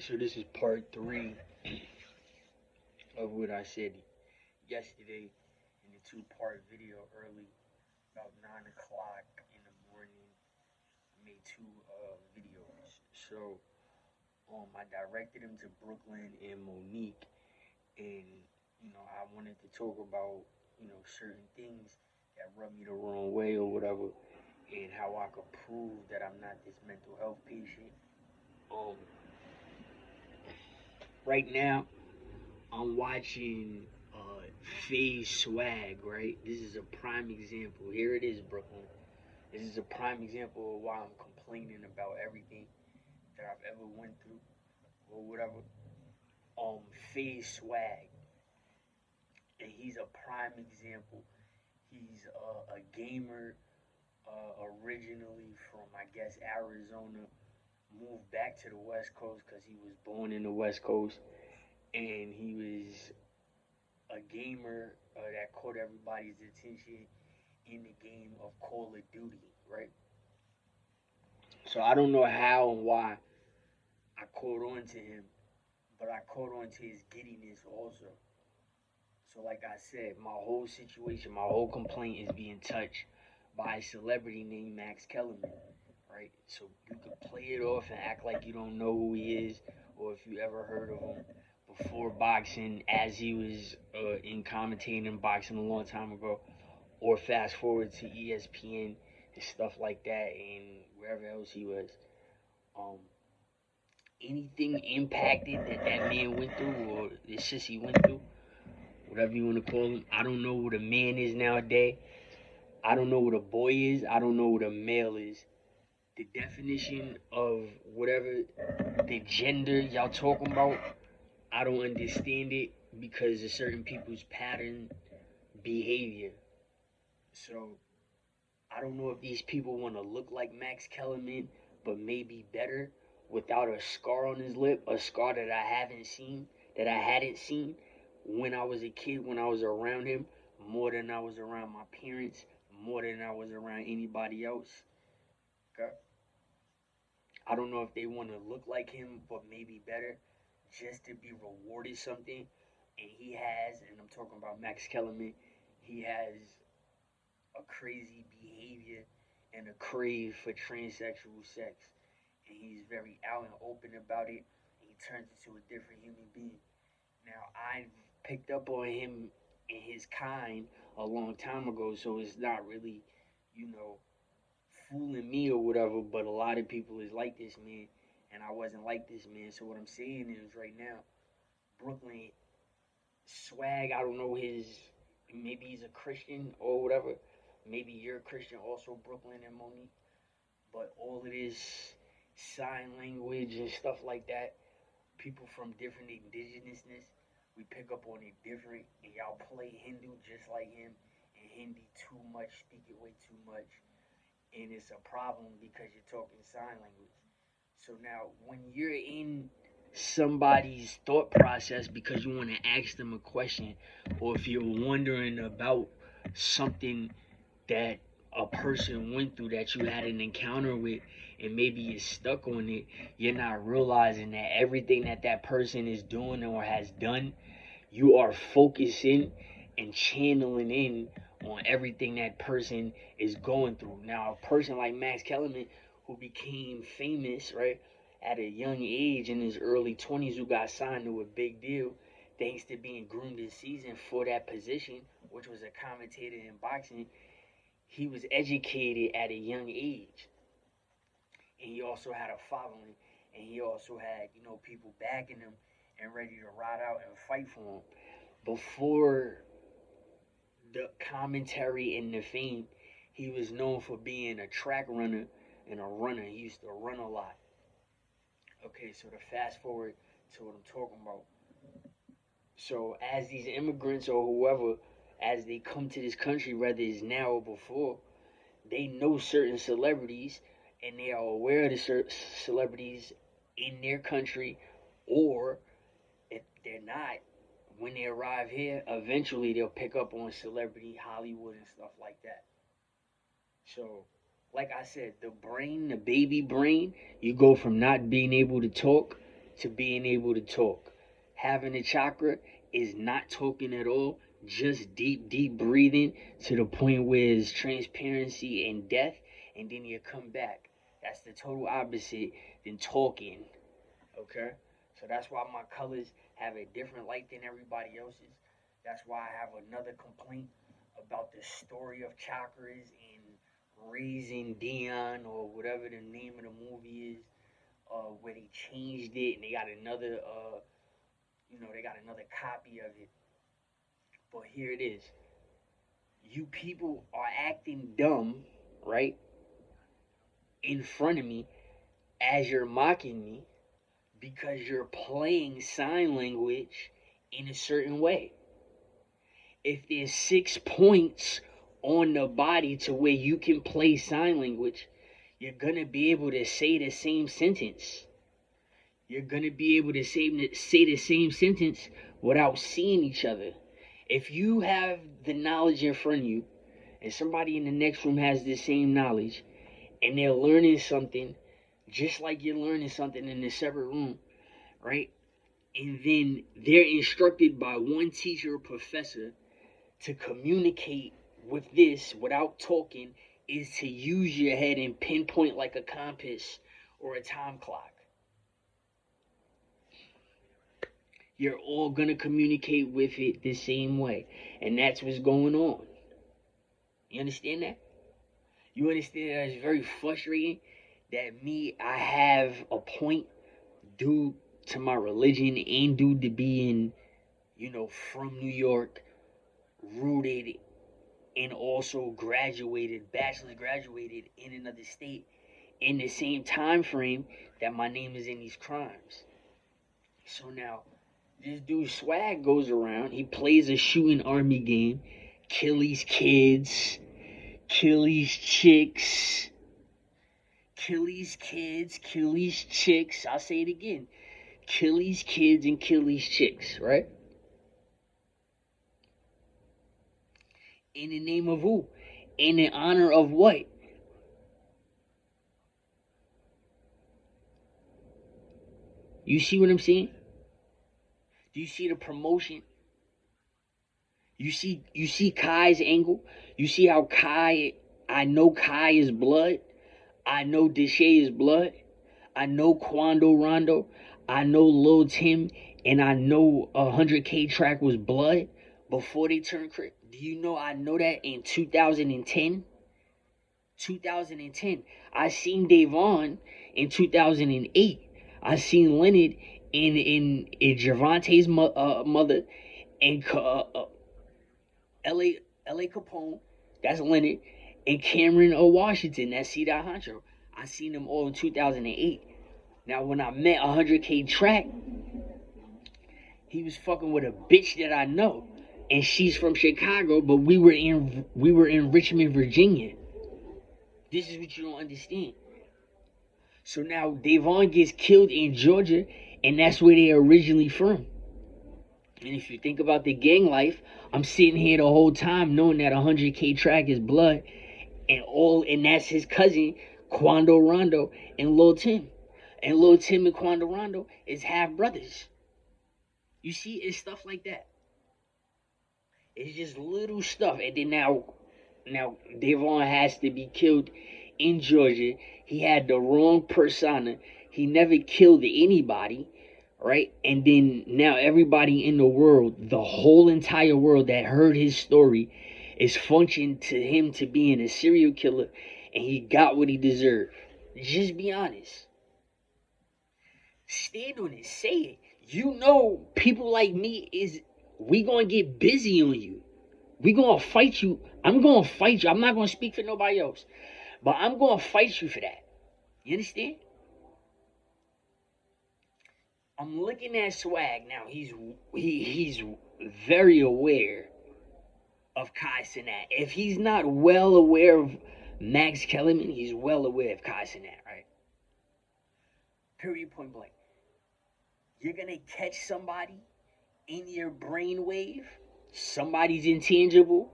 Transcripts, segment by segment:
Alright, so this is part three of what I said yesterday in the two-part video early, about 9 o'clock in the morning. I made two videos. So I directed them to Brooklyn and Monique, and I wanted to talk about certain things that rub me the wrong way or whatever, and how I could prove that I'm not this mental health patient. Um, right now I'm watching FaZe Swag, right? This is a prime example. Here it is, Brooklyn. This is a prime example of why I'm complaining about everything that I've ever went through or whatever. FaZe Swag, and he's a prime example. He's a gamer, originally from I guess Arizona, moved back to the West Coast because he was born in the West Coast, and he was a gamer that caught everybody's attention in the game of Call of Duty, right? So I don't know how and why I caught on to him, but I caught on to his giddiness also. So like I said, my whole situation, my whole complaint is being touched by a celebrity named Max Kellerman, right? So you can play it off and act like you don't know who he is, or if you ever heard of him before boxing, as he was in commentating in boxing a long time ago, or fast forward to ESPN and stuff like that, and wherever else he was. Um, Anything impacted that man went through, or the shit he went through, whatever you want to call him. I don't know what a man is nowadays. I don't know what a boy is. I don't know what a male is. The definition of whatever the gender y'all talking about, I don't understand it because of certain people's pattern behavior. So I don't know if these people want to look like Max Kellerman, but maybe better without a scar on his lip, a scar that I hadn't seen when I was a kid, when I was around him, more than I was around my parents, more than I was around anybody else. Okay? I don't know if they want to look like him, but maybe better, just to be rewarded something. And he has, and I'm talking about Max Kellerman, he has a crazy behavior and a crave for transsexual sex. And he's very out and open about it. And he turns into a different human being. Now, I've picked up on him and his kind a long time ago, so it's not really, you know, fooling me or whatever, but a lot of people is like this man, and I wasn't like this man. So what I'm saying is right now, Brooklyn Swag, I don't know his, maybe he's a Christian or whatever. Maybe you're a Christian also, Brooklyn and Monique. But all of this sign language and stuff like that, people from different indigenousness, we pick up on it different, and y'all play Hindu just like him, and Hindi too much, speak it way too much, and it's a problem because you're talking sign language. So now, when you're in somebody's thought process because you want to ask them a question, or if you're wondering about something that a person went through that you had an encounter with, and maybe you're stuck on it, you're not realizing that everything that that person is doing or has done, you are focusing and channeling in on everything that person is going through. Now, a person like Max Kellerman, who became famous, right, at a young age in his early 20s, who got signed to a big deal thanks to being groomed this season for that position, which was a commentator in boxing, he was educated at a young age. And he also had a following, and he also had, people backing him and ready to ride out and fight for him. Before the commentary and the fame, he was known for being a track runner and a runner. He used to run a lot. Okay, so to fast forward to what I'm talking about. So as these immigrants or whoever, as they come to this country, whether it's now or before, they know certain celebrities and they are aware of the celebrities in their country, or if they're not, when they arrive here, eventually they'll pick up on celebrity Hollywood and stuff like that. So, like I said, the brain, the baby brain, you go from not being able to talk to being able to talk. Having a chakra is not talking at all, just deep breathing to the point where it's transparency and death, and then you come back. That's the total opposite than talking. Okay? So that's why my colors have a different light than everybody else's. That's why I have another complaint about the story of chakras and Raising Dion or whatever the name of the movie is, where they changed it and they got another, they got another copy of it. But here it is. You people are acting dumb, right? In front of me as you're mocking me because you're playing sign language in a certain way. If there's 6 points on the body to where you can play sign language, you're gonna be able to say the same sentence. You're gonna be able to say the same sentence without seeing each other. If you have the knowledge in front of you, and somebody in the next room has the same knowledge, and they're learning something just like you're learning something in a separate room, right? And then they're instructed by one teacher or professor to communicate with this without talking is to use your head and pinpoint like a compass or a time clock. You're all going to communicate with it the same way. And that's what's going on. You understand that? You understand that it's very frustrating that I have a point due to my religion and due to being, from New York, rooted, and also bachelor graduated in another state in the same time frame that my name is in these crimes. So now, this dude Swag goes around, he plays a shooting army game, kill these kids, kill these chicks, kill these kids, kill these chicks. I'll say it again. Kill these kids and kill these chicks, right? In the name of who? In the honor of what? You see what I'm saying? Do you see the promotion? You see Kai's angle? You see how I know Kai is blood. I know Deshae is blood. I know Quando Rondo. I know Lil Tim. And I know 100K Track was blood before they turned Crip. Do you know I know that in 2010? 2010. I seen Davon in 2008. I seen Leonard in Javante's mother and L.A. Capone. That's Leonard. And Cameron Washington. That's C. Honcho. I seen them all in 2008. Now, when I met 100K Track, he was fucking with a bitch that I know, and she's from Chicago, but we were in Richmond, Virginia. This is what you don't understand. So now Davon gets killed in Georgia, and that's where they originally from. And if you think about the gang life, I'm sitting here the whole time knowing that 100K Track is blood, and that's his cousin Quando Rondo and Lil Tim. And Lil Tim and Quando Rondo is half brothers. You see, it's stuff like that. It's just little stuff. And then now Davon has to be killed in Georgia. He had the wrong persona. He never killed anybody, right? And then now everybody in the world, the whole entire world that heard his story, is functioning to him to being a serial killer, and he got what he deserved. Just be honest. Stand on it. Say it. You know, people like me we gonna get busy on you. We gonna fight you. I'm gonna fight you. I'm not gonna speak for nobody else, but I'm gonna fight you for that. You understand? I'm looking at Swag now. He's very aware of Kai Cenat. If he's not well aware of Max Kellerman, he's well aware of Kai Cenat, right? Period, point blank. You're gonna catch somebody in your brainwave, somebody's intangible,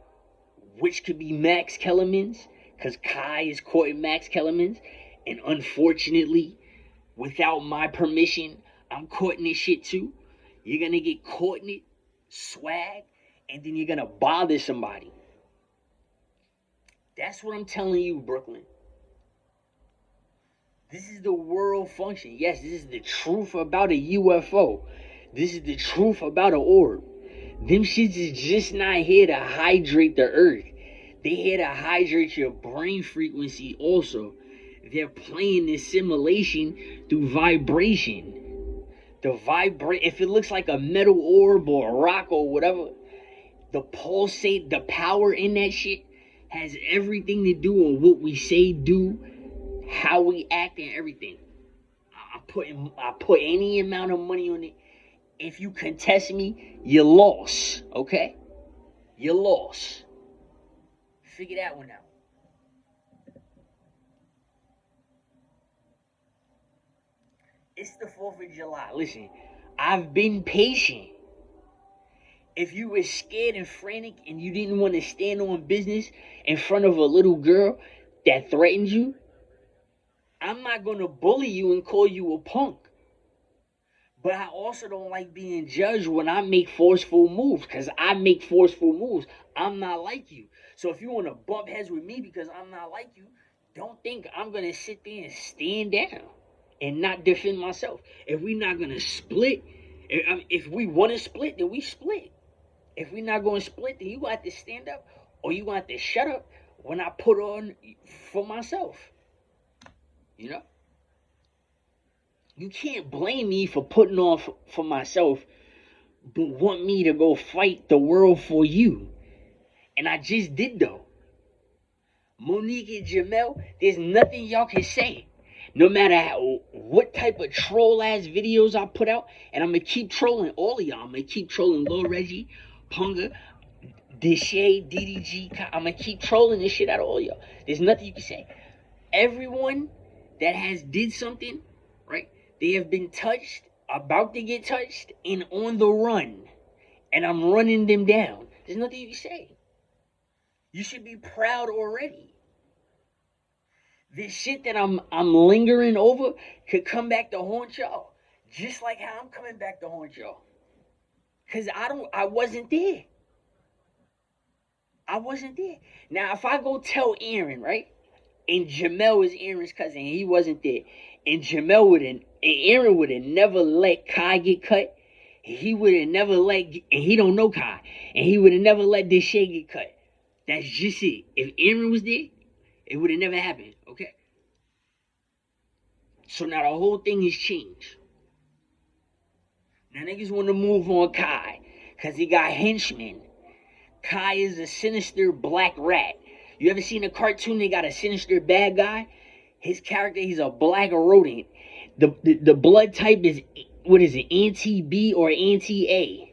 which could be Max Kellerman's, because Kai is caught in Max Kellerman's, and unfortunately, without my permission, I'm caught in this shit too. You're gonna get caught in it, swag, and then you're gonna bother somebody. That's what I'm telling you, Brooklyn. This is the world function. Yes, this is the truth about a UFO. This is the truth about an orb. Them shits is just not here to hydrate the earth. They here to hydrate your brain frequency also. They're playing this simulation through vibration. If it looks like a metal orb or a rock or whatever, the pulsate, the power in that shit has everything to do with what we say, do, how we act, and everything. I put any amount of money on it. If you contest me, you lost. Okay? You lost. Figure that one out. It's the 4th of July. Listen, I've been patient. If you were scared and frantic and you didn't want to stand on business in front of a little girl that threatened you, I'm not going to bully you and call you a punk. But I also don't like being judged when I make forceful moves, because I make forceful moves. I'm not like you. So if you want to bump heads with me because I'm not like you, don't think I'm going to sit there and stand down and not defend myself. If we're not going to split, if we want to split, then we split. If we're not going to split, then you got to stand up or you got to shut up when I put on for myself. You know? You can't blame me for putting on for myself, but want me to go fight the world for you. And I just did, though. Monique and Jamel, there's nothing y'all can say. No matter what type of troll-ass videos I put out, and I'm going to keep trolling all of y'all. I'm going to keep trolling Lil Reggie, Punga, Deshae, DDG. I'm going to keep trolling this shit out of all y'all. There's nothing you can say. Everyone that has did something, right? They have been touched, about to get touched, and on the run. And I'm running them down. There's nothing you can say. You should be proud already. This shit that I'm lingering over could come back to haunt y'all. Just like how I'm coming back to haunt y'all. Cause I wasn't there. I wasn't there. Now if I go tell Aaron, right? And Jamel is Aaron's cousin, and he wasn't there. And Aaron would have never let Kai get cut. He would have never let, and he don't know Kai. And he would have never let Deshae get cut. That's just it. If Aaron was there, it would have never happened, okay? So now the whole thing has changed. Now niggas want to move on Kai, because he got henchmen. Kai is a sinister black rat. You ever seen a cartoon that got a sinister bad guy? His character, he's a black rodent. The blood type is, what is it, anti-B or anti-A?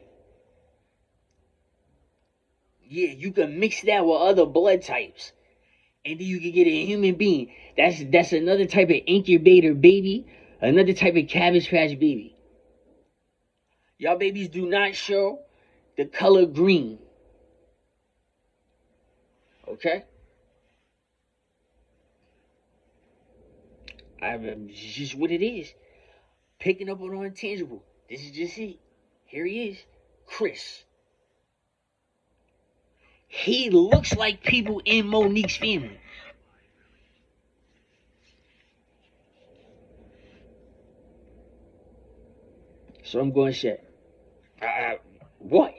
Yeah, you can mix that with other blood types. And then you can get a human being. That's another type of incubator baby. Another type of Cabbage Patch baby. Y'all babies do not show the color green. Okay? It's just what it is. Picking up on the intangible. This is just it. Here he is. Chris. He looks like people in Monique's family. So I'm going to say, what?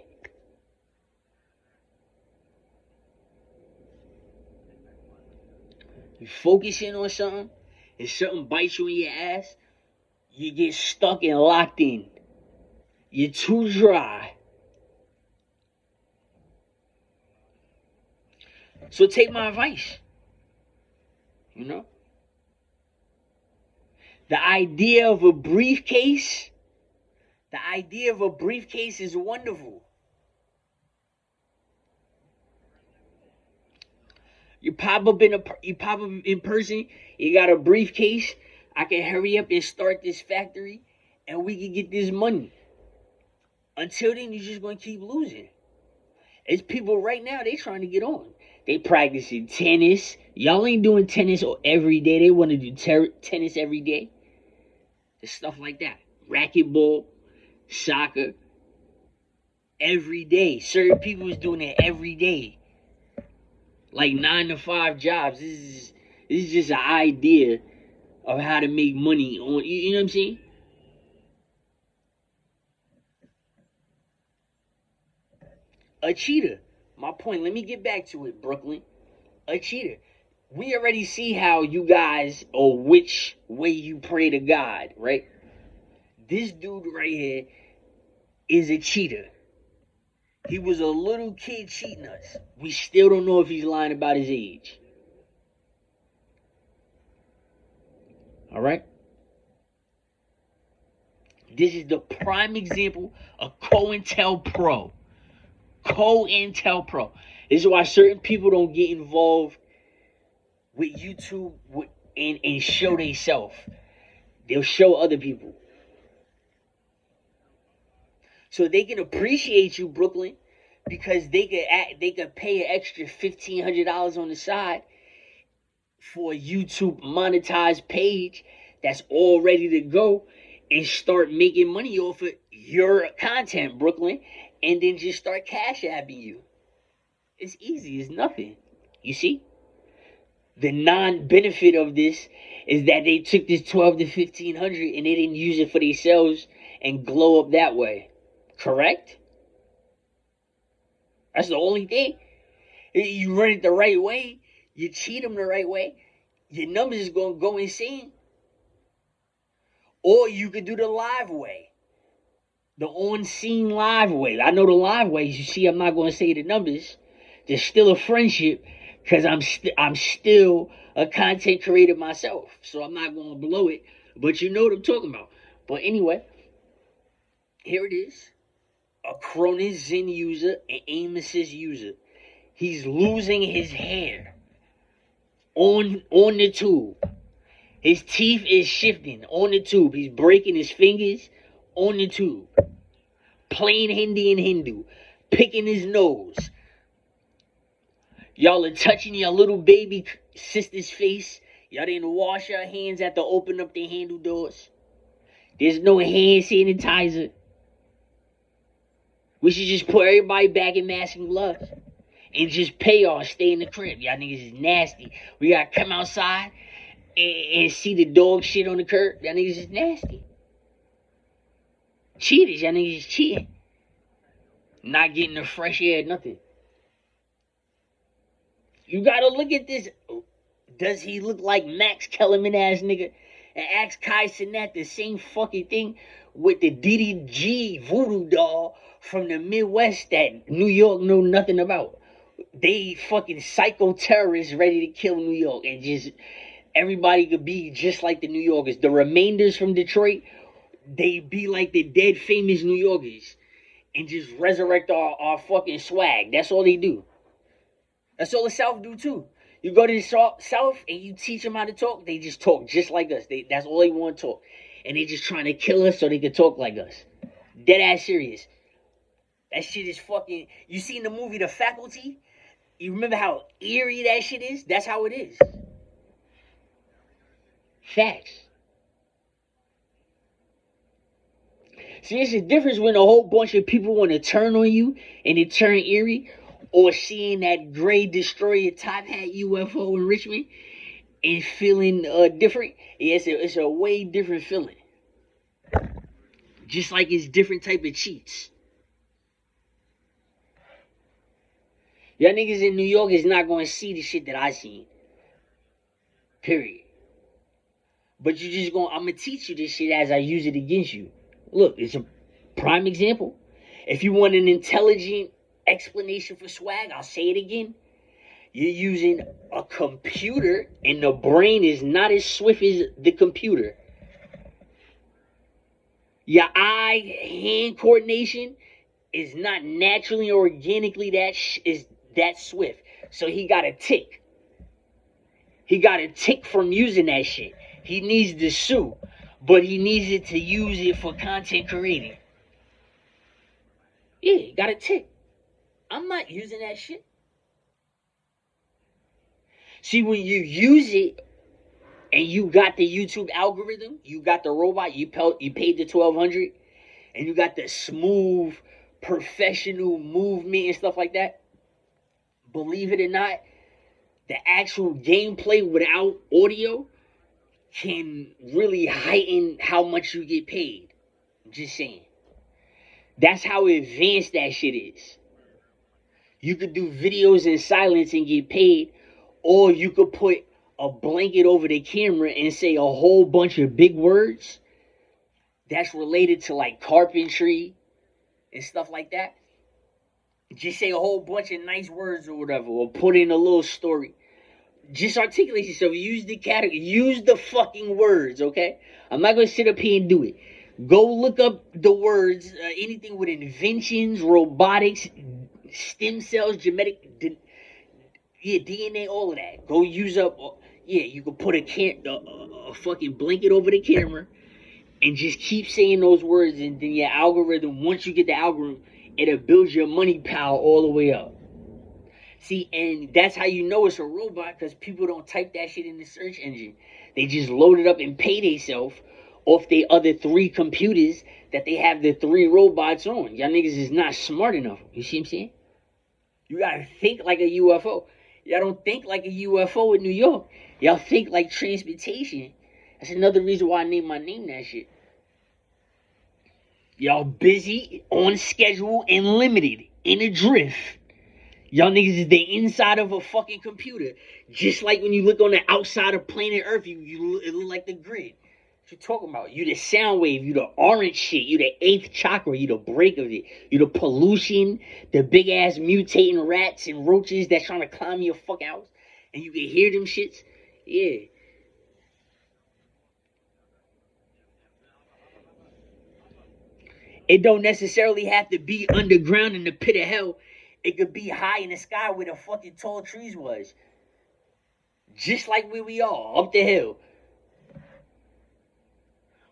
You focusing on something, and something bites you in your ass, you get stuck and locked in. You're too dry. So take my advice. You know? The idea of a briefcase is wonderful. You pop up in person, you got a briefcase, I can hurry up and start this factory, and we can get this money. Until then, you're just going to keep losing. It's people right now, they trying to get on. They practicing tennis. Y'all ain't doing tennis every day. They want to do tennis every day. It's stuff like that. racquetball, soccer, every day. Certain people is doing it every day, like 9 to 5 jobs. This is just an idea of how to make money on. You know what I'm saying? A cheater. My point. Let me get back to it, Brooklyn. A cheater. We already see how you guys, or which way you pray to God, right? This dude right here is a cheater. He was a little kid cheating us. We still don't know if he's lying about his age. All right? This is the prime example of COINTELPRO. COINTELPRO. This is why certain people don't get involved with YouTube and show themselves. They'll show other people. So they can appreciate you, Brooklyn, because they could pay an extra $1,500 on the side for a YouTube monetized page that's all ready to go and start making money off of your content, Brooklyn, and then just start cash apping you. It's easy. It's nothing. You see? The non-benefit of this is that they took this 12 to 1500 and they didn't use it for themselves and glow up that way. Correct? That's the only thing. You run it the right way, you cheat them the right way, your numbers is going to go insane. Or you could do the live way. The on-scene live way. I know the live ways. You see, I'm not going to say the numbers. There's still a friendship because I'm still a content creator myself. So I'm not going to blow it. But you know what I'm talking about. But anyway, here it is. A Cronus Zen user, an aim assist user. He's losing his hair on the tube. His teeth is shifting on the tube. He's breaking his fingers on the tube. Playing Hindi and Hindu. Picking his nose. Y'all are touching your little baby sister's face. Y'all didn't wash your hands after opening up the handle doors. There's no hand sanitizer. We should just put everybody back in masks and gloves. And just pay y'all, stay in the crib. Y'all niggas is nasty. We gotta come outside and see the dog shit on the curb. Y'all niggas is nasty. Cheaters, y'all niggas is cheating. Not getting the fresh air, nothing. You gotta look at this. Does he look like Max Kellerman ass nigga? And ask Kai Cenat the same fucking thing with the DDG voodoo doll from the Midwest that New York know nothing about. They fucking psycho terrorists ready to kill New York, and just everybody could be just like the New Yorkers. The remainders from Detroit, they be like the dead famous New Yorkers and just resurrect our fucking swag. That's all they do. That's all the South do too. You go to the South and you teach them how to talk, they just talk just like us. That's all they want to talk. And they just trying to kill us so they can talk like us. Dead ass serious. That shit is fucking... You seen the movie The Faculty? You remember how eerie that shit is? That's how it is. Facts. See, it's a difference when a whole bunch of people want to turn on you and it turn eerie, or seeing that gray destroyer top hat UFO in Richmond and feeling different. Yeah, it's a way different feeling. Just like it's different type of cheats. Y'all niggas in New York is not going to see the shit that I seen. Period. But you just going, I'm going to teach you this shit as I use it against you. Look, it's a prime example. If you want an intelligent explanation for swag, I'll say it again. You're using a computer and the brain is not as swift as the computer. Your eye-hand coordination is not naturally or organically that swift. So he got a tick. He got a tick from using that shit. He needs to sue, but he needs it to use it for content creating. Yeah, he got a tick. I'm not using that shit. See, when you use it and you got the YouTube algorithm, you got the robot, you paid the 1,200, and you got the smooth, professional movement and stuff like that. Believe it or not, the actual gameplay without audio can really heighten how much you get paid. Just saying. That's how advanced that shit is. You could do videos in silence and get paid, or you could put a blanket over the camera and say a whole bunch of big words that's related to like carpentry and stuff like that. Just say a whole bunch of nice words or whatever, or put in a little story. Just articulate yourself. Use the category. Use the fucking words, okay? I'm not gonna sit up here and do it. Go look up the words, anything with inventions, robotics, stem cells, DNA, all of that. Go use up. You can put a fucking blanket over the camera and just keep saying those words, and then your algorithm. Once you get the algorithm, it'll build your money power all the way up. See, and that's how you know it's a robot, because people don't type that shit in the search engine. They just load it up and pay themselves off the other 3 computers that they have the 3 robots on. Y'all niggas is not smart enough. You see what I'm saying? You gotta think like a UFO. Y'all don't think like a UFO in New York. Y'all think like transportation. That's another reason why I named my name that shit. Y'all busy, on schedule, and limited, in a drift. Y'all niggas is the inside of a fucking computer. Just like when you look on the outside of planet Earth, it look like the grid. What you talking about? You the sound wave, you the orange shit, you the 8th chakra, you the break of it, you the pollution, the big ass mutating rats and roaches that's trying to climb your fuck house, and you can hear them shits. Yeah. It don't necessarily have to be underground in the pit of hell. It could be high in the sky where the fucking tall trees was. Just like where we are, up the hill.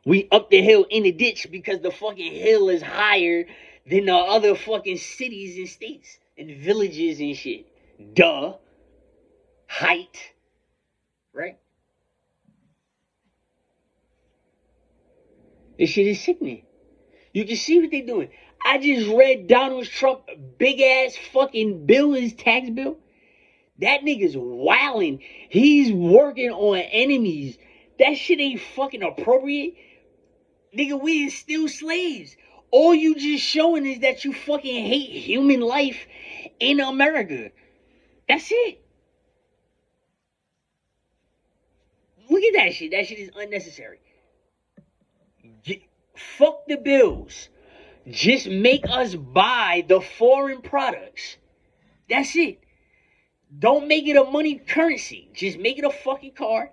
We up the hill in the ditch because the fucking hill is higher than the other fucking cities and states and villages and shit. Duh. Height. Right? This shit is sickening. You can see what they doing. I just read Donald Trump big ass fucking bill, his tax bill. That nigga's wilding. He's working on enemies. That shit ain't fucking appropriate. Nigga, we is still slaves. All you just showing is that you fucking hate human life in America. That's it. Look at that shit. That shit is unnecessary. Fuck the bills. Just make us buy the foreign products. That's it. Don't make it a money currency. Just make it a fucking card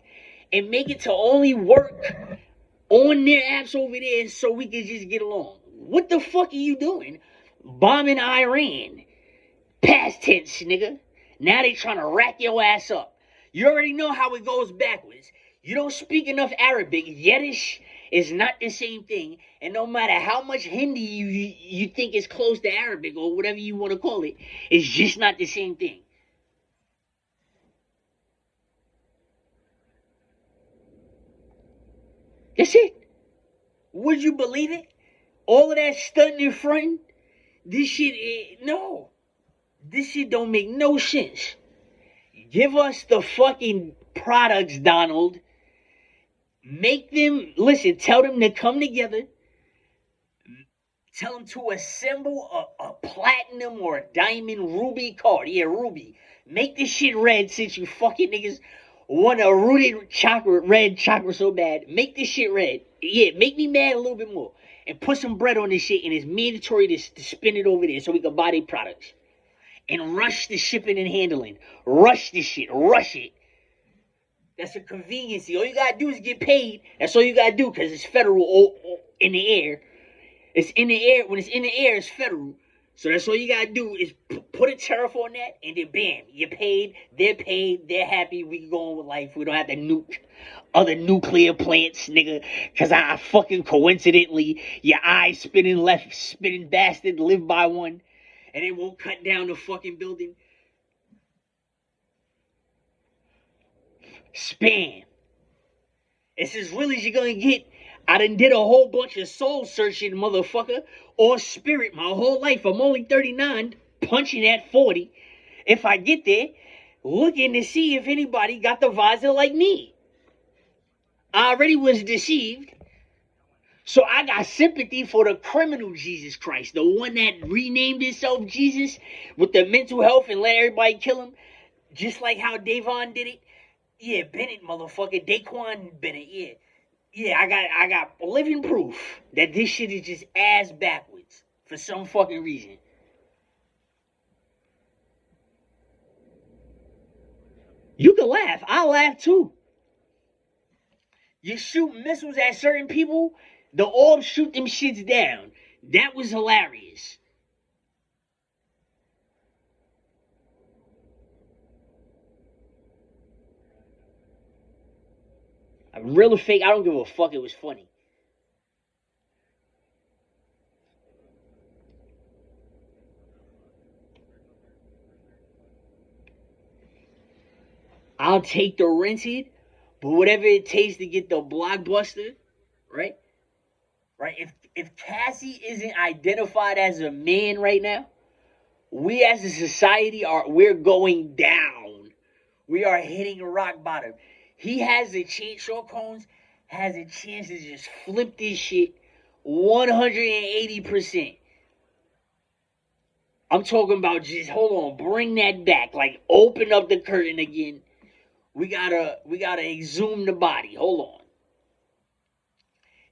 and make it to only work on their apps over there so we can just get along. What the fuck are you doing? Bombing Iran. Past tense, nigga. Now they trying to rack your ass up. You already know how it goes backwards. You don't speak enough Arabic. Yiddish is not the same thing. And no matter how much Hindi you think is close to Arabic or whatever you want to call it, it's just not the same thing. That's it. Would you believe it? All of that stunting in front, this shit, no. This shit don't make no sense. Give us the fucking products, Donald. Make them, listen, tell them to come together. Tell them to assemble a platinum or a diamond ruby card. Yeah, ruby. Make this shit red since you fucking niggas want a red chakra so bad. Make this shit red. Yeah, make me mad a little bit more. And put some bread on this shit, and it's mandatory to spin it over there so we can buy their products. And rush the shipping and handling. Rush this shit. Rush it. That's a conveniency. All you gotta do is get paid. That's all you gotta do, because it's federal in the air. It's in the air. When it's in the air, it's federal. So that's all you gotta do is put a tariff on that, and then bam, you're paid, they're happy, we can go on with life. We don't have to nuke other nuclear plants, nigga. Cause I fucking coincidentally, your eye spinning bastard, live by one, and it won't cut down the fucking building. Spam. It's as real as you're gonna get. I done did a whole bunch of soul searching, motherfucker, or spirit my whole life. I'm only 39, punching at 40. If I get there, looking to see if anybody got the visor like me. I already was deceived. So I got sympathy for the criminal Jesus Christ, the one that renamed himself Jesus with the mental health and let everybody kill him, just like how Davon did it. Yeah, Bennett, motherfucker, Daquan Bennett. Yeah, yeah. I got living proof that this shit is just ass backwards for some fucking reason. You can laugh. I'll laugh too. You shoot missiles at certain people, the orbs shoot them shits down. That was hilarious. Real or fake, I don't give a fuck. It was funny. I'll take the rented, but whatever it takes to get the blockbuster, right? Right? If Cassie isn't identified as a man right now, we as a society we're going down. We are hitting rock bottom. He has a chance. Short Combs has a chance to just flip this shit 180%. I'm talking about just hold on, bring that back, like open up the curtain again. We gotta exhume the body. Hold on.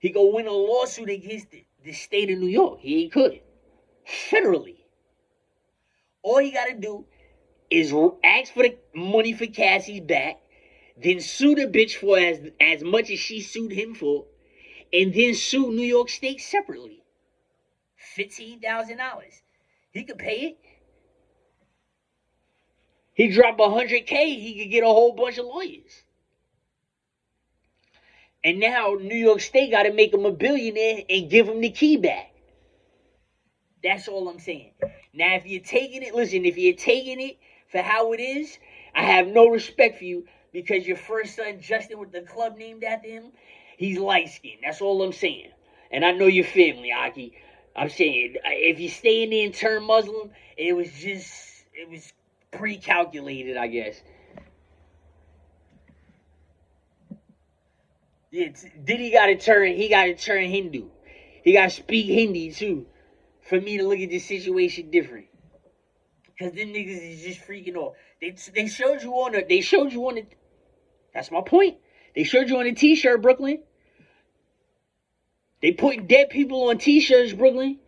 He go win a lawsuit against the state of New York. He could federally. All he gotta do is ask for the money for Cassie's back, then sue the bitch for as much as she sued him for, and then sue New York State separately. $15,000. He could pay it. He dropped 100K. He could get a whole bunch of lawyers. And now New York State got to make him a billionaire and give him the key back. That's all I'm saying. Now, if you're taking it, listen, if you're taking it for how it is, I have no respect for you because your first son, Justin, with the club named after him, he's light skinned. That's all I'm saying. And I know your family, Aki. I'm saying, if you stay in there and turn Muslim, it was pre calculated, I guess. Yeah, Diddy he got to turn Hindu. He got to speak Hindi too for me to look at this situation different. Cause them niggas is just freaking off. They showed you on a that's my point. They showed you on a t-shirt, Brooklyn. They putting dead people on t-shirts, Brooklyn.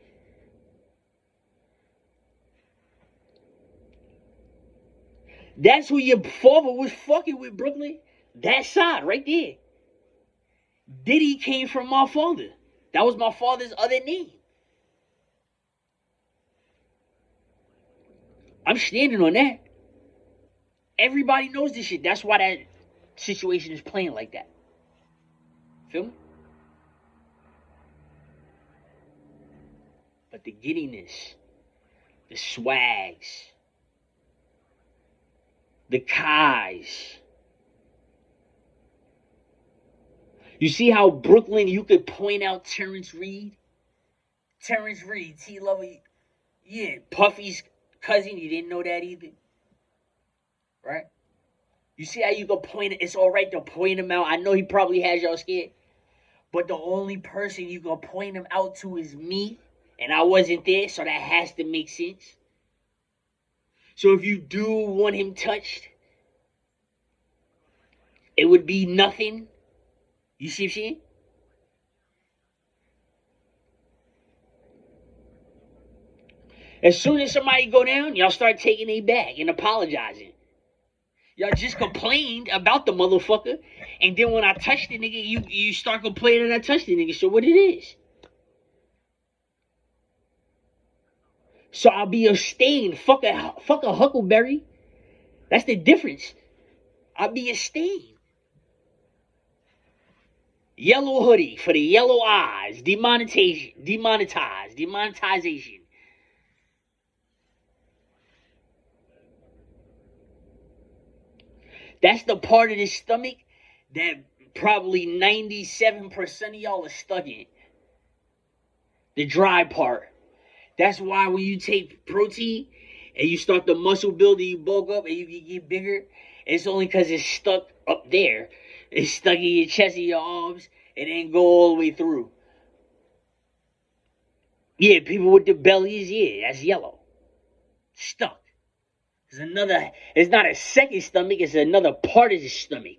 That's who your father was fucking with, Brooklyn. That side right there. Diddy came from my father. That was my father's other name. I'm standing on that. Everybody knows this shit. That's why that situation is playing like that. Feel me? But the giddiness, the swags, the Kais. You see how Brooklyn, you could point out Terrence Reed? Terrence Reed, T Lovey. Yeah, Puffy's cousin. You didn't know that either. Right? You see how you can point it? It's all right to point him out. I know he probably has y'all scared. But the only person you can point him out to is me. And I wasn't there, so that has to make sense. So if you do want him touched, it would be nothing. You see what I'm saying? As soon as somebody go down, y'all start taking a back and apologizing. Y'all just complained about the motherfucker, and then when I touched the nigga, you start complaining I touched the nigga. So what it is? So I'll be a stain. Fuck a huckleberry. That's the difference. I'll be a stain. Yellow hoodie for the yellow eyes. Demonetization. That's the part of the stomach that probably 97% of y'all are stuck in the dry part. That's why when you take protein and you start the muscle building, you bulk up and you can get bigger, it's only because it's stuck up there. It's stuck in your chest and your arms. It ain't go all the way through. Yeah, people with the bellies, yeah, that's yellow. Stuck. It's not a second stomach, it's another part of the stomach.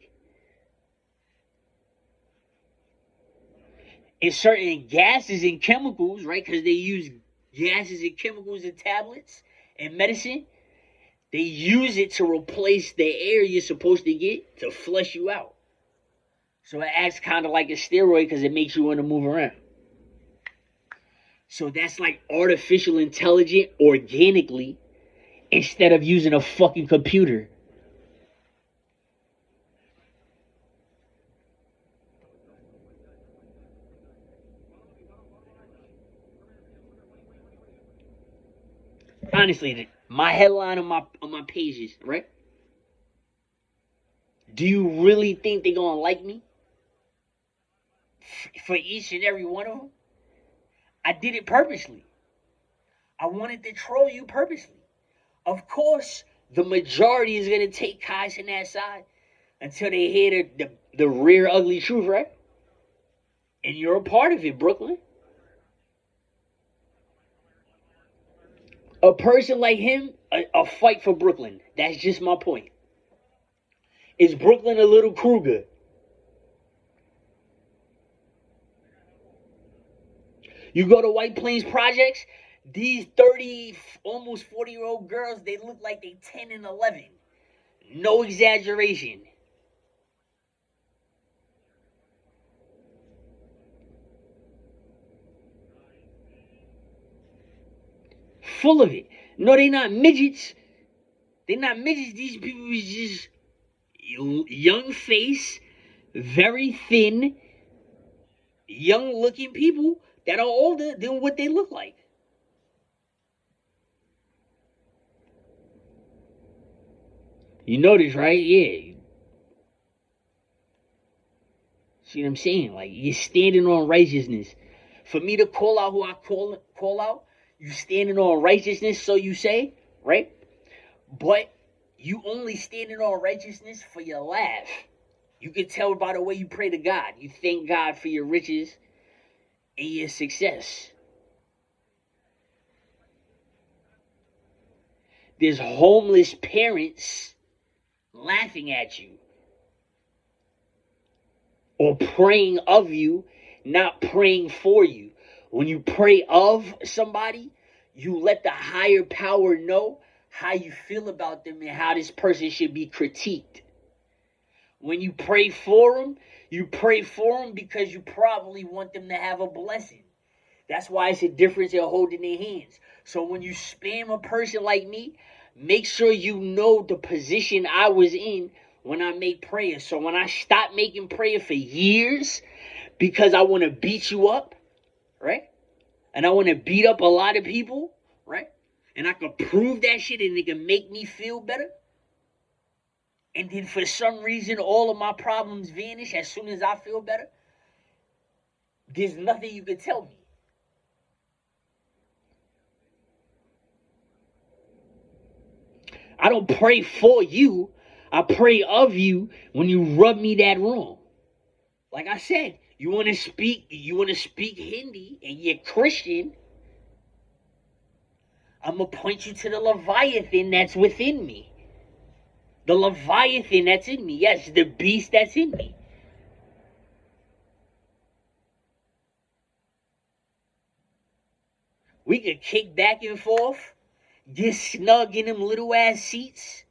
In certain gases and chemicals, right? Because they use gases and chemicals in tablets and medicine. They use it to replace the air you're supposed to get to flush you out. So it acts kind of like a steroid because it makes you want to move around. So that's like artificial intelligence organically instead of using a fucking computer. Honestly, my headline on my pages, right? Do you really think they're gonna like me? For each and every one of them? I did it purposely. I wanted to troll you purposely. Of course, the majority is gonna take Kai's in that side until they hear the real ugly truth, right? And you're a part of it, Brooklyn. A person like him, a fight for Brooklyn. That's just my point. Is Brooklyn a little Kruger? You go to White Plains Projects, these 30, almost 40-year-old girls, they look like they 10 and 11. No exaggeration. Full of it. No, they not midgets. They not midgets. These people is just young face, very thin, young looking people that are older than what they look like. You notice, right? Yeah. See what I'm saying? Like you're standing on righteousness. For me to call out who I call out, you standing on righteousness, so you say, right? But you only standing on righteousness for your laugh. You can tell by the way you pray to God. You thank God for your riches and your success. There's homeless parents laughing at you or praying of you, not praying for you. When you pray of somebody, you let the higher power know how you feel about them and how this person should be critiqued. When you pray for them, you pray for them because you probably want them to have a blessing. That's why it's a difference in holding their hands. So when you spam a person like me, make sure you know the position I was in when I make prayer. So when I stop making prayer for years because I want to beat you up, right? And I want to beat up a lot of people, right? And I can prove that shit and it can make me feel better. And then for some reason, all of my problems vanish as soon as I feel better. There's nothing you can tell me. I don't pray for you. I pray of you when you rub me that wrong. Like I said, you want to speak Hindi and you're Christian, I'm going to point you to the Leviathan that's within me. The Leviathan that's in me. Yes, the beast that's in me. We could kick back and forth, get snug in them little ass seats,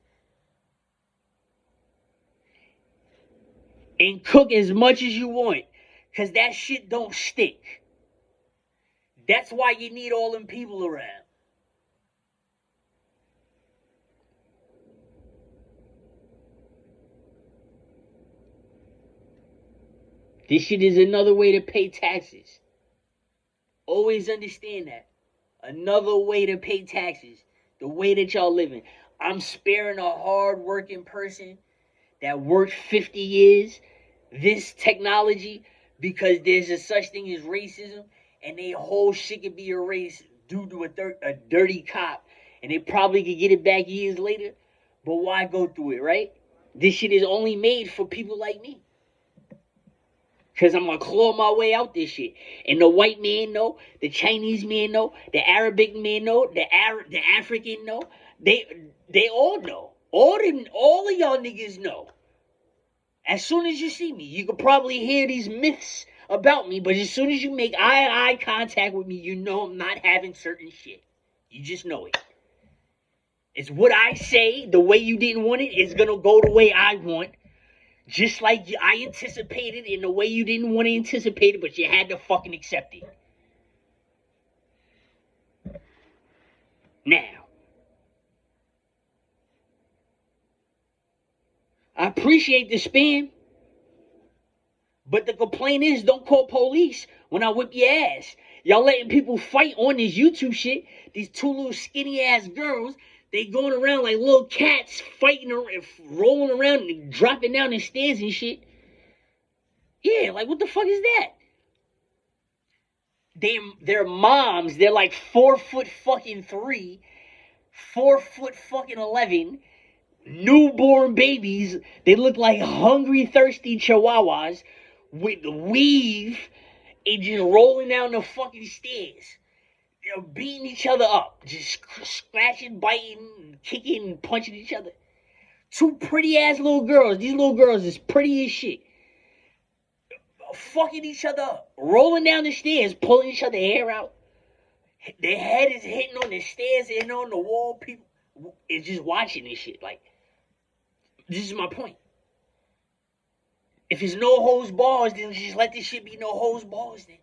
and cook as much as you want. Because that shit don't stick. That's why you need all them people around. This shit is another way to pay taxes. Always understand that. Another way to pay taxes. The way that y'all living. I'm sparing a hard working person that worked 50 years this technology because there's a such thing as racism, and they whole shit could be erased due to a dirty cop, and they probably could get it back years later. But why go through it, right? This shit is only made for people like me. Cause I'm gonna claw my way out this shit, and the white man know, the Chinese man know, the Arabic man know, the African know. They all know. All of y'all niggas know. As soon as you see me, you could probably hear these myths about me, but as soon as you make eye contact with me, you know I'm not having certain shit. You just know it. It's what I say, the way you didn't want it, is gonna go the way I want. Just like I anticipated in the way you didn't want to anticipate it, but you had to fucking accept it. Now, I appreciate the spam, but the complaint is don't call police when I whip your ass. Y'all letting people fight on this YouTube shit. These two little skinny ass girls, they going around like little cats fighting, rolling around and dropping down the stairs and shit. Yeah, like what the fuck is that? Their moms, they're like 4 foot fucking 3, 4 foot fucking 11, newborn babies. They look like hungry, thirsty chihuahuas with weave and just rolling down the fucking stairs. They're beating each other up, just scratching, biting, kicking, punching each other. Two pretty ass little girls. These little girls is pretty as shit. Fucking each other up, rolling down the stairs, pulling each other hair out. Their head is hitting on the stairs and on the wall. People is just watching this shit. Like, this is my point. If it's no hose bars, then just let this shit be no hose bars then.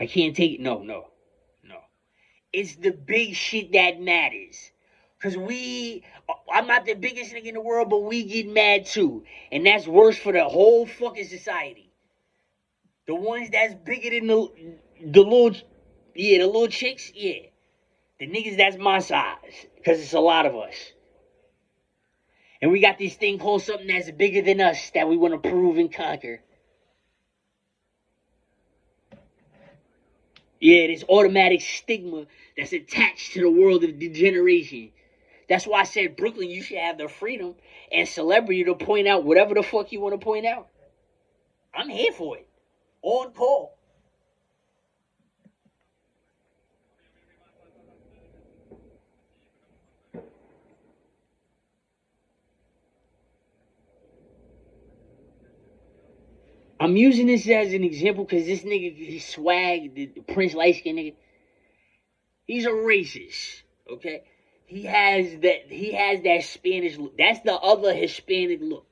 I can't take it. No. It's the big shit that matters. Cause I'm not the biggest nigga in the world, but we get mad too. And that's worse for the whole fucking society. The ones that's bigger than the little, yeah, the little chicks, yeah. The niggas that's my size. Cause it's a lot of us. And we got this thing called something that's bigger than us that we want to prove and conquer. Yeah, this automatic stigma that's attached to the world of degeneration. That's why I said, Brooklyn, you should have the freedom and celebrity to point out whatever the fuck you want to point out. I'm here for it. On call. I'm using this as an example because this nigga, he swag, the Prince light skin nigga, he's a racist. Okay? He has that Spanish look. That's the other Hispanic look.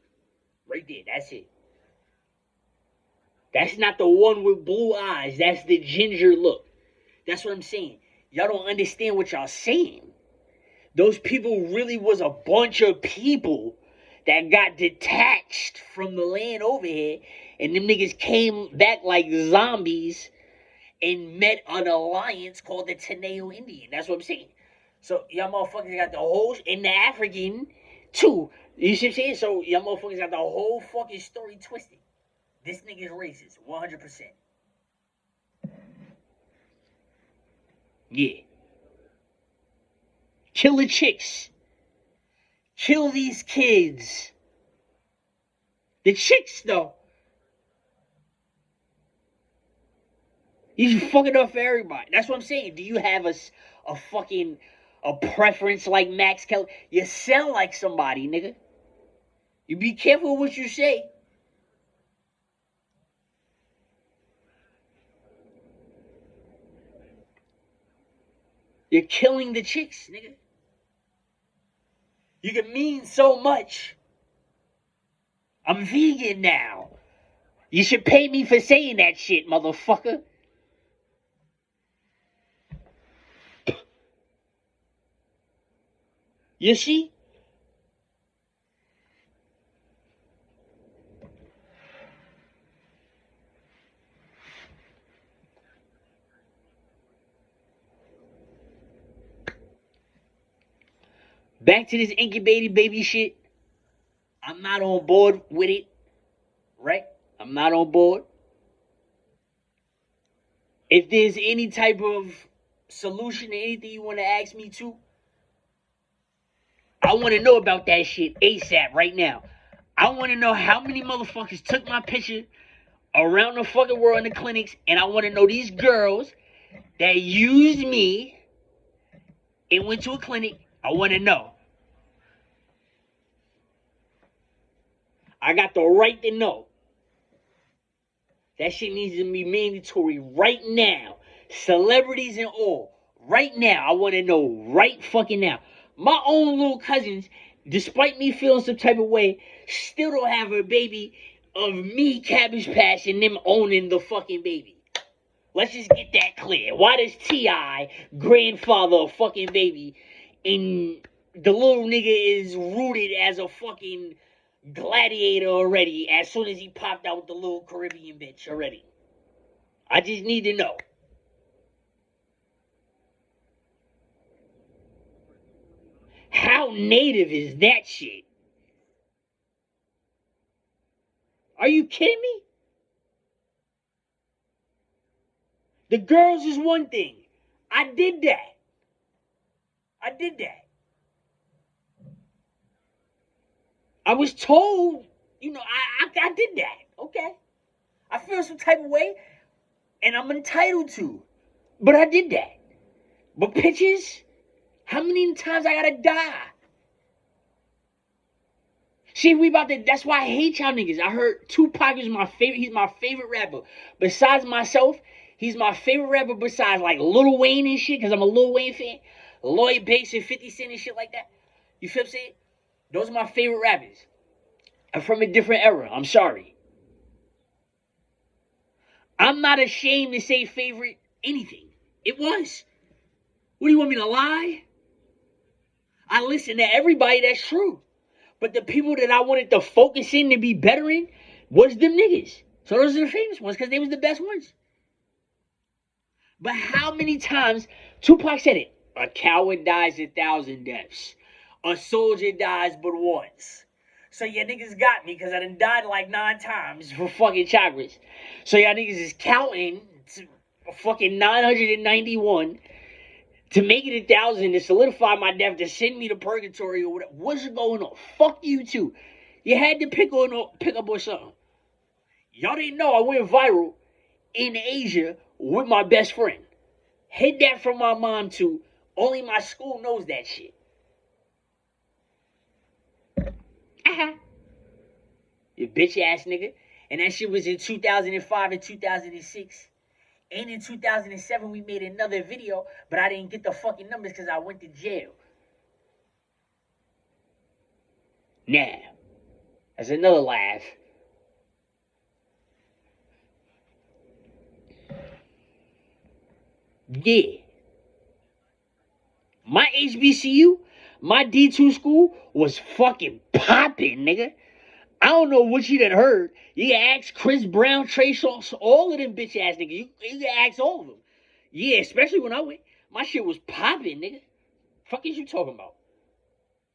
Right there. That's it. That's not the one with blue eyes. That's the ginger look. That's what I'm saying. Y'all don't understand what y'all saying. Those people really was a bunch of people that got detached from the land over here, and them niggas came back like zombies and met an alliance called the Teneo Indian. That's what I'm saying. So y'all motherfuckers got the whole and the African too. You see what I'm saying? So y'all motherfuckers got the whole fucking story twisted. This nigga is racist, 100%. Yeah. Kill the chicks. Kill these kids. The chicks, though. You fucking up for everybody. That's what I'm saying. Do you have a fucking a preference like Max Kelly? You sound like somebody, nigga. You be careful what you say. You're killing the chicks, nigga. You can mean so much. I'm vegan now. You should pay me for saying that shit, motherfucker. You see? Back to this incubated baby shit. I'm not on board with it, right? I'm not on board. If there's any type of solution to anything you want to ask me to, I want to know about that shit ASAP right now. I want to know how many motherfuckers took my picture around the fucking world in the clinics, and I want to know these girls that used me and went to a clinic. I want to know. I got the right to know. That shit needs to be mandatory right now. Celebrities and all. Right now. I want to know right fucking now. My own little cousins, despite me feeling some type of way, still don't have a baby of me, Cabbage Patch, and them owning the fucking baby. Let's just get that clear. Why does T.I. grandfather a fucking baby and the little nigga is rooted as a fucking gladiator already as soon as he popped out with the little Caribbean bitch already? I just need to know. How native is that shit? Are you kidding me? The girls is one thing. I did that. I did that. I was told, I did that. Okay. I feel some type of way, and I'm entitled to. But I did that. But pictures, how many times I gotta die? See, that's why I hate y'all niggas. I heard Tupac is my favorite, he's my favorite rapper. Besides myself, he's my favorite rapper besides like Lil Wayne and shit, because I'm a Lil Wayne fan. Lloyd Banks and 50 Cent and shit like that. You feel what I'm saying? Those are my favorite rappers. I'm from a different era. I'm sorry. I'm not ashamed to say favorite anything. It was. What do you want me to lie? I listen to everybody, that's true. But the people that I wanted to focus in to be better in was them niggas. So those are the famous ones because they was the best ones. But how many times Tupac said it? A coward dies 1,000 deaths. A soldier dies but once. So y'all niggas got me because I done died like 9 times for fucking chakras. So y'all niggas is counting to fucking 991 to make it 1,000 to solidify my death to send me to purgatory or whatever. What's going on? Fuck you too. You had to pick up on something. Y'all didn't know I went viral in Asia with my best friend. Hid that from my mom too. Only my school knows that shit. You bitch ass nigga. And that shit was in 2005 and 2006. And in 2007 we made another video, but I didn't get the fucking numbers because I went to jail. Now, that's another laugh. Yeah. My HBCU, my D2 school was fucking popping, nigga. I don't know what you done heard. You can ask Chris Brown, Trey Songz, all of them bitch ass niggas. You can ask all of them. Yeah, especially when I went. My shit was popping, nigga. Fuck is you talking about?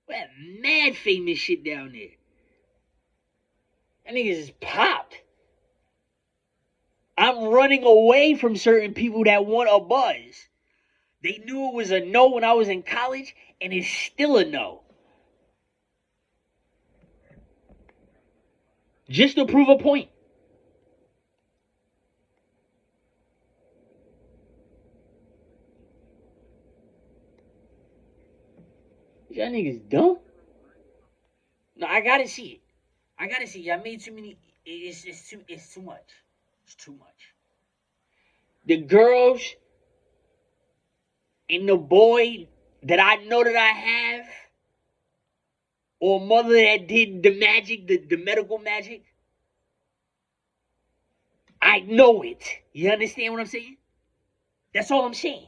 We had mad famous shit down there. That niggas is popped. I'm running away from certain people that want a buzz. They knew it was a no when I was in college, and it's still a no. Just to prove a point. Y'all niggas dumb. No, I gotta see it. I gotta see it. I made too many. It's too much. It's too much. The girls and the boy that I know that I have, or mother that did the magic, the medical magic, I know it. You understand what I'm saying? That's all I'm saying.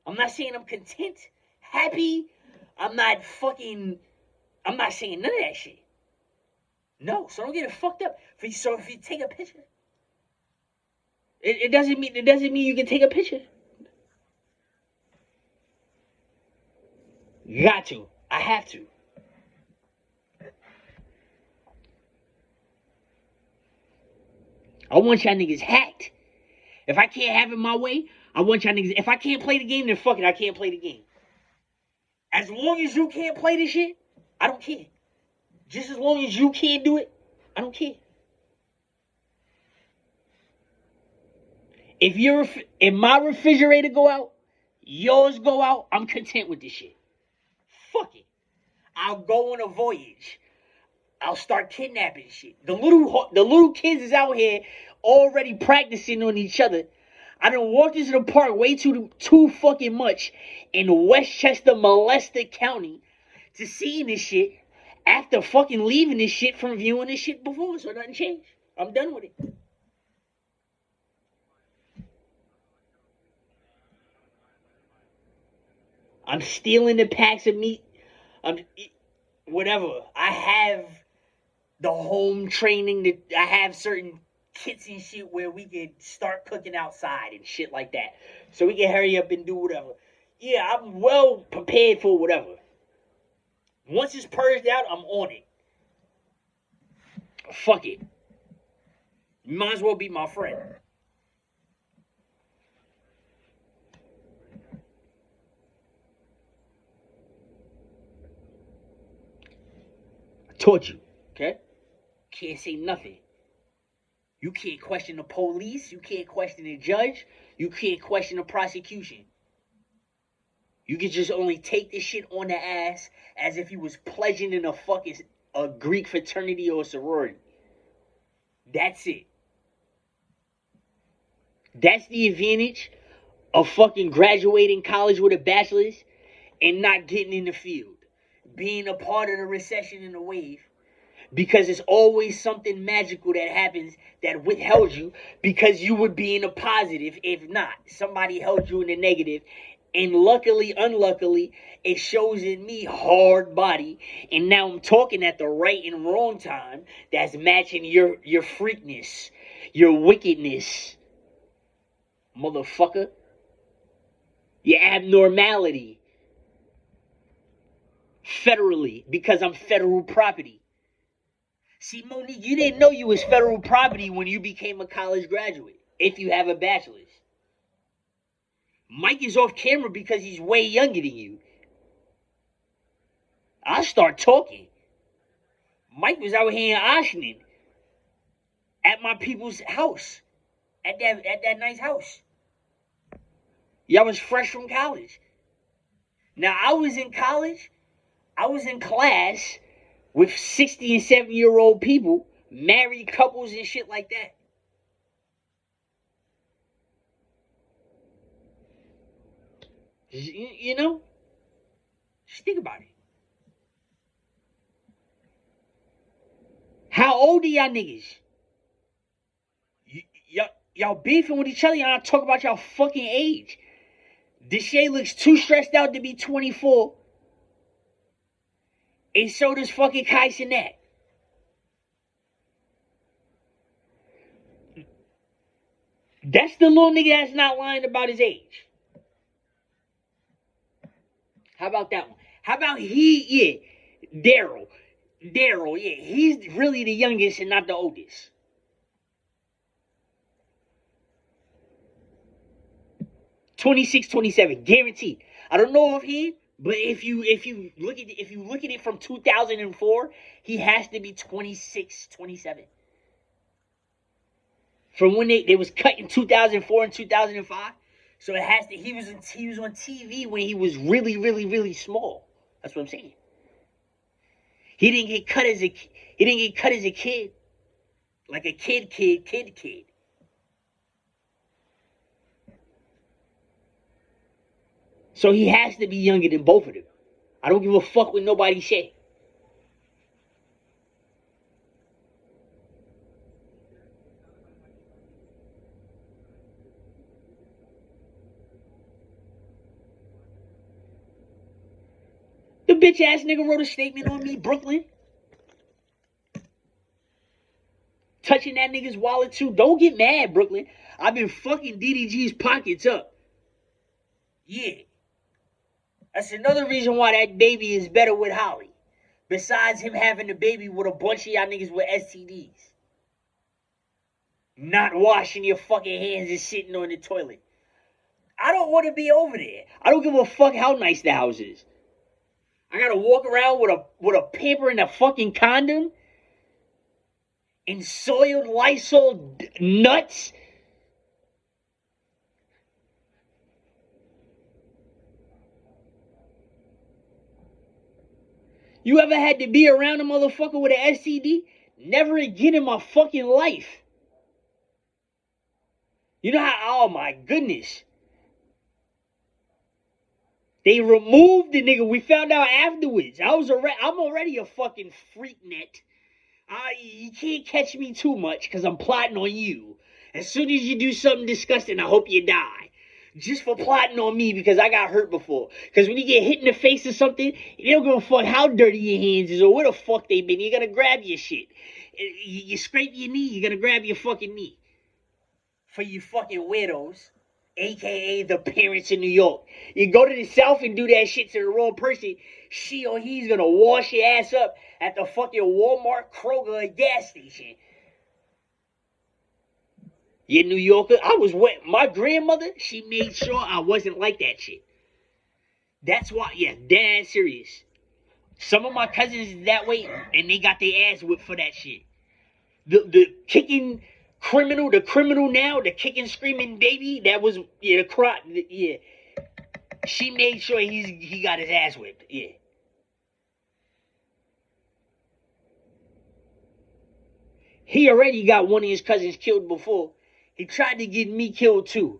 I'm not saying I'm content, happy. I'm not saying none of that shit. No, so don't get it fucked up. So if you take a picture, it doesn't mean you can take a picture. You got to. I have to. I want y'all niggas hacked. If I can't have it my way, I want y'all niggas. If I can't play the game, then fuck it, I can't play the game. As long as you can't play this shit, I don't care. Just as long as you can't do it, I don't care. If my refrigerator go out, yours go out, I'm content with this shit. Fuck it. I'll go on a voyage. I'll start kidnapping shit. The little kids is out here already practicing on each other. I done walked into the park way too fucking much in Westchester, Molester County to seeing this shit after fucking leaving this shit from viewing this shit before, so nothing changed. I'm done with it. I'm stealing the packs of meat. Whatever. I have the home training that I have certain kits and shit where we can start cooking outside and shit like that. So we can hurry up and do whatever. Yeah, I'm well prepared for whatever. Once it's purged out, I'm on it. Fuck it. You might as well be my friend. I taught you, okay? Can't say nothing. You can't question the police. You can't question the judge. You can't question the prosecution. You can just only take this shit on the ass as if you was pledging in a Greek fraternity or a sorority. That's it. That's the advantage of fucking graduating college with a bachelor's and not getting in the field. Being a part of the recession and the wave. Because it's always something magical that happens that withheld you because you would be in a positive. If not, somebody held you in the negative. And luckily, unluckily, it shows in me hard body. And now I'm talking at the right and wrong time that's matching your freakness, your wickedness. Motherfucker. Your abnormality. Federally, because I'm federal property. See, Monique, you didn't know you was federal property when you became a college graduate, if you have a bachelor's. Mike is off camera because he's way younger than you. I'll start talking. Mike was out here in Oshland at my people's house, at that nice house. Y'all was fresh from college. Now, I was in college. I was in class with 60 and 70-year-old people, married couples and shit like that. You know? Just think about it. How old are y'all niggas? Y'all beefing with each other, y'all talk about y'all fucking age. Deshae looks too stressed out to be 24. And so does fucking Kai Cenat. That's the little nigga that's not lying about his age. How about that one? How about Daryl. Daryl, yeah, he's really the youngest and not the oldest. $26, $27, guaranteed. I don't know if but if you look at it from 2004, he has to be 26, 27. From when they was cut in 2004 and 2005. So it has to. He was on TV when he was really, really, really small. That's what I'm saying. He didn't get cut as a kid, like a kid. So he has to be younger than both of them. I don't give a fuck what nobody say. The bitch ass nigga wrote a statement on me, Brooklyn. Touching that nigga's wallet too. Don't get mad, Brooklyn. I've been fucking DDG's pockets up. Yeah. That's another reason why that baby is better with Holly. Besides him having a baby with a bunch of y'all niggas with STDs. Not washing your fucking hands and sitting on the toilet. I don't want to be over there. I don't give a fuck how nice the house is. I gotta walk around with a paper and a fucking condom and soiled Lysol nuts. You ever had to be around a motherfucker with an STD? Never again in my fucking life. You know how, oh my goodness. They removed the nigga. We found out afterwards. I'm already a fucking freak net. You can't catch me too much because I'm plotting on you. As soon as you do something disgusting, I hope you die. Just for plotting on me because I got hurt before. Because when you get hit in the face or something, they don't give a fuck how dirty your hands is or where the fuck they been. You're gonna grab your shit. You scrape your knee, you're gonna grab your fucking knee. For you fucking weirdos. AKA the parents in New York. You go to the South and do that shit to the wrong person, she or he's gonna wash your ass up at the fucking Walmart, Kroger, or gas station. You New Yorker, I was with my grandmother, she made sure I wasn't like that shit. That's why, yeah, dead serious. Some of my cousins is that way, and they got their ass whipped for that shit. The kicking criminal, the criminal now, the kicking screaming baby, that was, yeah, the crop, yeah. She made sure he got his ass whipped, yeah. He already got one of his cousins killed before. He tried to get me killed too.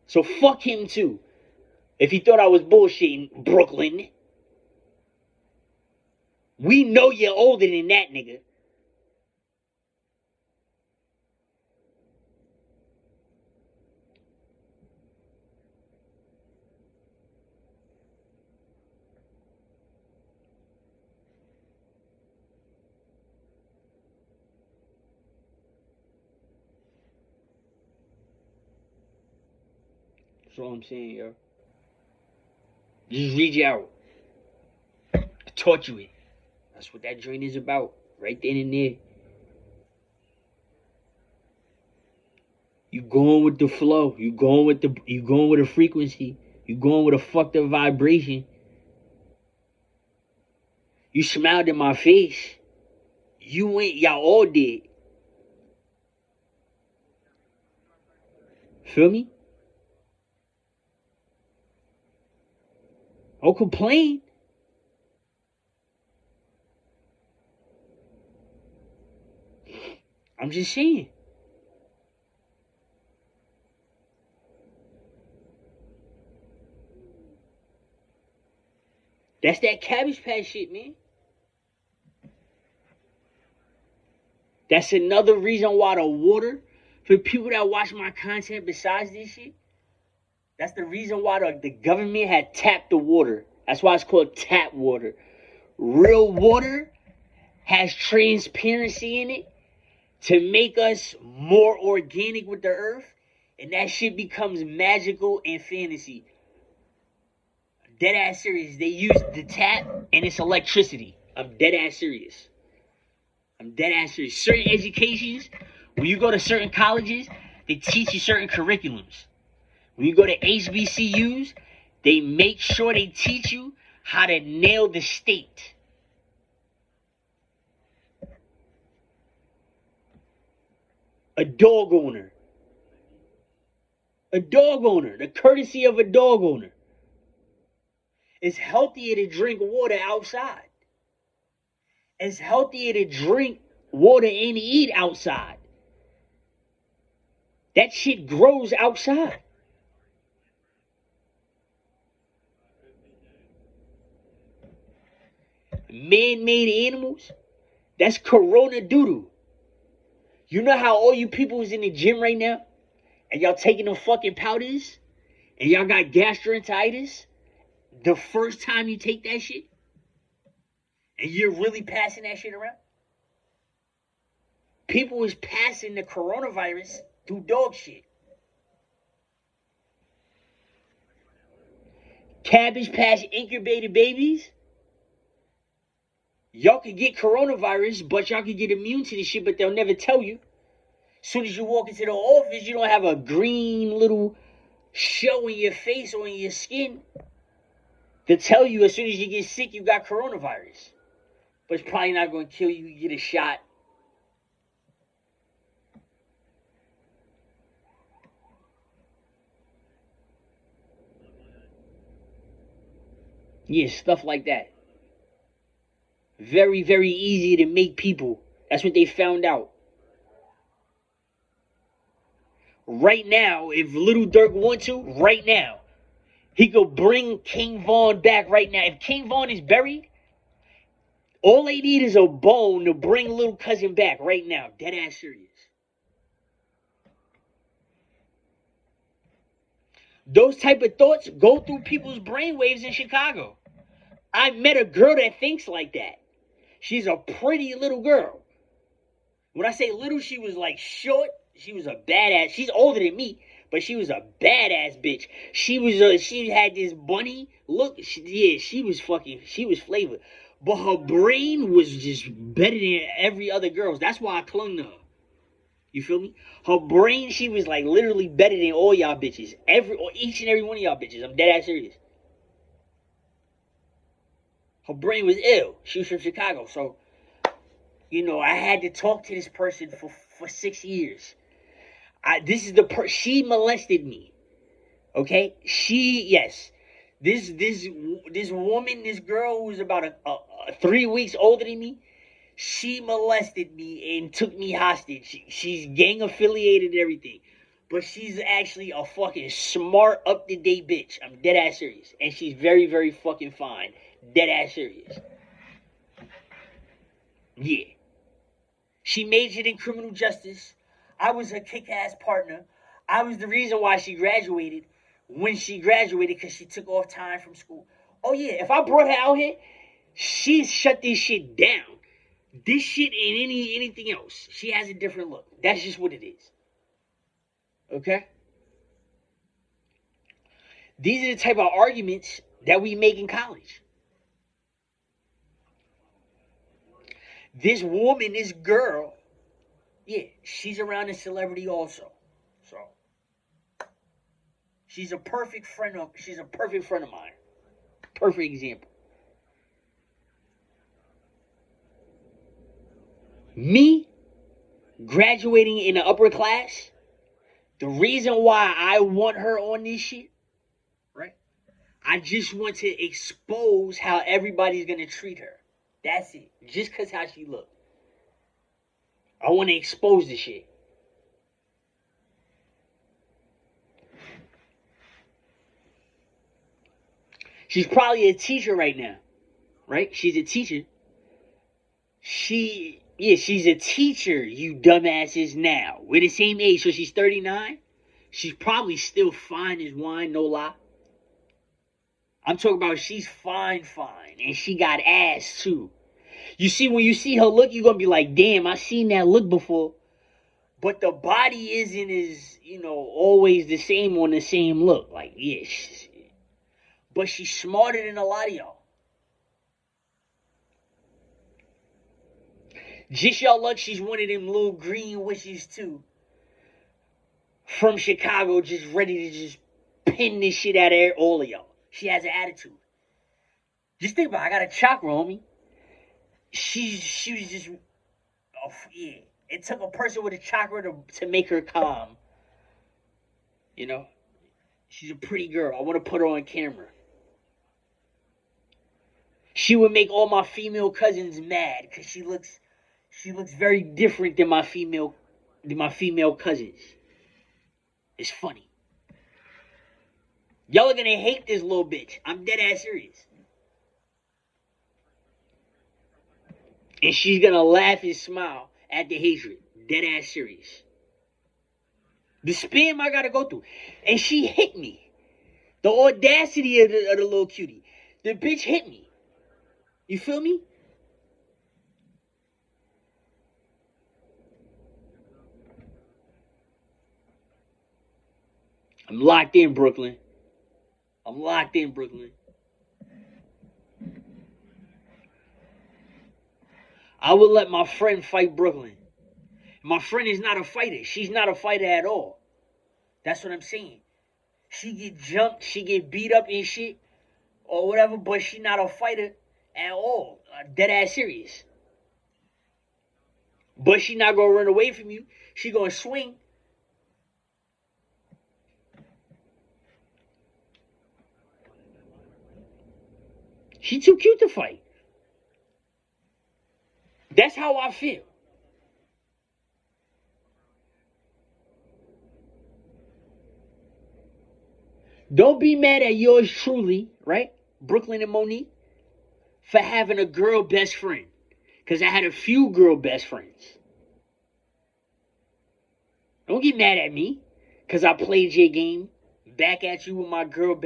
So fuck him too. If he thought I was bullshitting, Brooklyn. We know you're older than that, nigga. That's all I'm saying, yo. Just reach out. I taught you it. That's what that joint is about. Right then and there. You going with the flow. You going with the frequency. You going with a fucked up vibration. You smiled in my face. You went, y'all all did. Feel me? Don't complain. I'm just saying. That's that Cabbage Patch shit, man. That's another reason why the water, for people that watch my content besides this shit, that's the reason why the government had tapped the water. That's why it's called tap water. Real water has transparency in it to make us more organic with the earth, and that shit becomes magical and fantasy. Dead ass serious. They use the tap and it's electricity. I'm dead ass serious. I'm dead ass serious. Certain educations, when you go to certain colleges, they teach you certain curriculums. When you go to HBCUs, they make sure they teach you how to nail the state. A dog owner. A dog owner. The courtesy of a dog owner. It's healthier to drink water outside. It's healthier to drink water and eat outside. That shit grows outside. Man-made animals, that's corona doodle. You know how all you people is in the gym right now and y'all taking them fucking powders and y'all got gastroenteritis the first time you take that shit and you're really passing that shit around? People is passing the coronavirus through dog shit. Cabbage Patch incubated babies. Y'all could get coronavirus, but y'all could get immune to this shit, but they'll never tell you. As soon as you walk into the office, you don't have a green little show in your face or in your skin to tell you as soon as you get sick you got coronavirus. But it's probably not going to kill you. You get a shot. Yeah, stuff like that. Very, very easy to make people. That's what they found out. Right now, if Little Dirk wants to, right now, he could bring King Von back right now. If King Von is buried, all they need is a bone to bring Little Cousin back right now. Dead ass serious. Those type of thoughts go through people's brainwaves in Chicago. I met a girl that thinks like that. She's a pretty little girl. When I say little, she was like short. She was a badass. She's older than me, but she was a badass bitch. She had this bunny look. She was flavored. But her brain was just better than every other girl's. That's why I clung to her. You feel me? Her brain, she was like literally better than all y'all bitches. Each and every one of y'all bitches. I'm dead ass serious. Her brain was ill. She was from Chicago. So, I had to talk to this person for 6 years. She molested me. Okay? Yes. This woman, this girl who was about 3 weeks older than me, she molested me and took me hostage. She's gang affiliated and everything. But she's actually a fucking smart, up-to-date bitch. I'm dead ass serious. And she's very, very fucking fine. Dead ass serious. Yeah. She majored in criminal justice. I was her kick-ass partner. I was the reason why she graduated when she graduated, because she took off time from school. Oh yeah, if I brought her out here, she'd shut this shit down. This shit and anything else. She has a different look. That's just what it is. Okay? These are the type of arguments that we make in college. This woman, this girl, yeah, she's around a celebrity also. So she's a perfect friend of mine. Perfect example. Me graduating in the upper class, the reason why I want her on this shit, right? I just want to expose how everybody's gonna treat her. That's it. Just cause how she look. I want to expose the shit. She's probably a teacher right now, right? She's a teacher. She's a teacher, you dumbasses now. We're the same age, so she's 39. She's probably still fine as wine, no lie. I'm talking about she's fine, and she got ass too. You see, when you see her look, you're gonna be like, damn, I seen that look before. But the body isn't as, always the same on the same look. Like, yes. But she's smarter than a lot of y'all. Just y'all luck she's one of them little green witches too. From Chicago, just ready to just pin this shit out of all of y'all. She has an attitude. Just think about it. I got a chakra, homie. She was just, oh, yeah. It took a person with a chakra to make her calm. She's a pretty girl. I want to put her on camera. She would make all my female cousins mad because she looks very different than my female cousins. It's funny. Y'all are gonna hate this little bitch. I'm dead ass serious. And she's gonna laugh and smile at the hatred. Dead ass serious. The spam I gotta go through. And she hit me. The audacity of the little cutie. The bitch hit me. You feel me? I'm locked in, Brooklyn. I'm locked in, Brooklyn. I would let my friend fight Brooklyn. My friend is not a fighter. She's not a fighter at all. That's what I'm saying. She get jumped, she get beat up and shit, or whatever, but she not a fighter at all. Dead ass serious. But she not gonna run away from you. She gonna swing. She too cute to fight. That's how I feel. Don't be mad at yours truly, right? Brooklyn and Monique, for having a girl best friend. Because I had a few girl best friends. Don't get mad at me because I played your game back at you with my girl best